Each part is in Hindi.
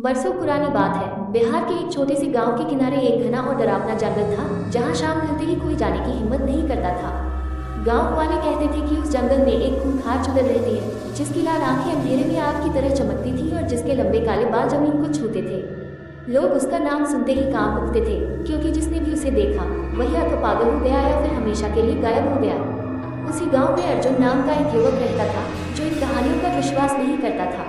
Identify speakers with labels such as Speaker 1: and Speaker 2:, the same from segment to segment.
Speaker 1: बरसों पुरानी बात है। बिहार के एक छोटे से गांव के किनारे एक घना और डरावना जंगल था, जहां शाम ढलते ही कोई जाने की हिम्मत नहीं करता था। गांव वाले कहते थे कि उस जंगल में एक खूंखार चुड़ैल रहती है, जिसकी लाल आंखें अंधेरे में आग की तरह चमकती थी और जिसके लंबे काले बाल जमीन को छूते थे। लोग उसका नाम सुनते ही कांप उठते थे, क्योंकि जिसने भी उसे देखा वह या तो पागल हो गया या फिर हमेशा के लिए गायब हो गया। उसी गांव में अर्जुन नाम का एक युवक रहता था, जो इन कहानियों पर विश्वास नहीं करता था।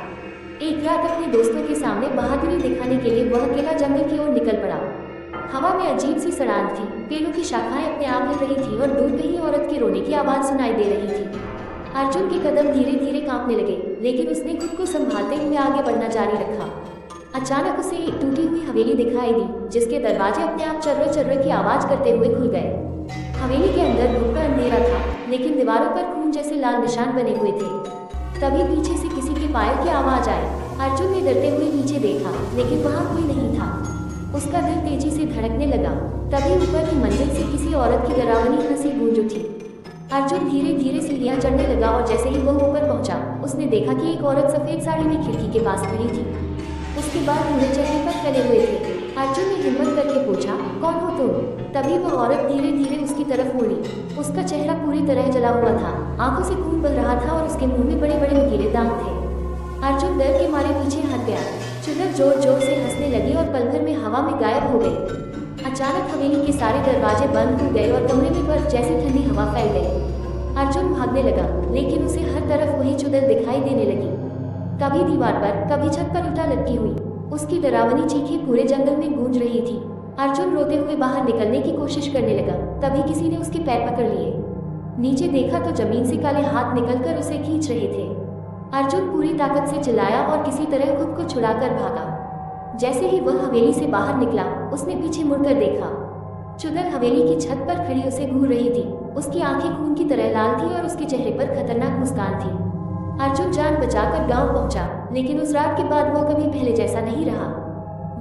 Speaker 1: एक रात अपने दोस्तों के सामने बहादुरी दिखाने के लिए वह अकेला जंगल की ओर निकल पड़ा। हवा में अजीब सी सड़ांध थी, पेड़ों की शाखाएं अपने आप हिल रही थी और दूर कहीं औरत के रोने की आवाज सुनाई दे रही थी। अर्जुन के कदम धीरे धीरे कांपने लगे, लेकिन उसने खुद को संभालते हुए आगे बढ़ना जारी रखा। अचानक उसे एक टूटी हुई हवेली दिखाई दी, जिसके दरवाजे अपने आप चर्र चर्र की आवाज करते हुए खुल गए। हवेली के अंदर घुटका अंधेरा था, लेकिन दीवारों पर खून जैसे लाल निशान बने हुए थे। तभी पीछे से किसी के पायों की आवाज आई। अर्जुन ने डरते हुए नीचे देखा, लेकिन वहां कोई नहीं था। उसका दिल तेजी से धड़कने लगा। तभी ऊपर की मंजिल से किसी औरत की डरावनी हंसी गूंज उठी। अर्जुन धीरे धीरे सीढ़ियां चढ़ने लगा और जैसे ही वह ऊपर पहुंचा, उसने देखा कि एक औरत सफेद साड़ी में खिड़की के पास खड़ी थी। उसके बाद पूरे चेहरे पर फैले हुए थे। अर्जुन ने हिम्मत करके पूछा, कौन हो तुम? तभी वह औरत धीरे धीरे उसकी तरफ मुड़ी। उसका चेहरा पूरी तरह जला हुआ था, आंखों से खून बह रहा था और उसके मुंह में बड़े बड़े नुकीले दांत थे। अर्जुन डर के मारे पीछे हट गया। चुड़ैल जोर जोर से हंसने लगी और पल भर में हवा में गायब हो गई। अचानक हवेली के सारे दरवाजे बंद हो गए और कमरे में बर्फ जैसी ठंडी हवा फैल गई। अर्जुन भागने लगा, लेकिन उसे हर तरफ वही चुड़ैल दिखाई देने लगी। कभी दीवार पर, कभी छत पर उल्टा लटकी हुई। उसकी डरावनी चीखें पूरे जंगल में गूंज रही थी। अर्जुन रोते हुए बाहर निकलने की कोशिश करने लगा। तभी किसी ने उसके पैर पकड़ लिए। नीचे देखा तो जमीन से काले हाथ निकलकर उसे खींच रहे थे। अर्जुन पूरी ताकत से चिल्लाया और किसी तरह खुद को छुड़ाकर भागा। जैसे ही वह हवेली से बाहर निकला, उसने पीछे मुड़कर देखा। चुड़ैल हवेली की छत पर खड़ी उसे घूर रही थी। उसकी आंखें खून की तरह लाल थी और उसके चेहरे पर खतरनाक मुस्कान थी। अर्जुन जान बचाकर गांव पहुंचा, लेकिन उस रात के बाद वह कभी पहले जैसा नहीं रहा।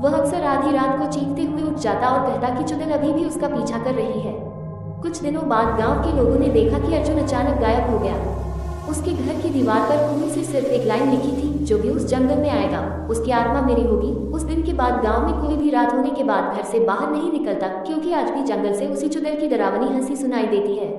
Speaker 1: वह अक्सर आधी रात को चीखते हुए उठ जाता और कहता कि चुड़ैल अभी भी उसका पीछा कर रही है। कुछ दिनों बाद गांव के लोगों ने देखा कि अर्जुन अचानक गायब हो गया। उसके घर की दीवार पर खून से सिर्फ एक लाइन लिखी थी, जो भी उस जंगल में आएगा उसकी आत्मा मेरी होगी। उस दिन के बाद गांव में कोई भी रात होने के बाद घर से बाहर नहीं निकलता, क्योंकि आज भी जंगल से उसी चुड़ैल की डरावनी हंसी सुनाई देती है।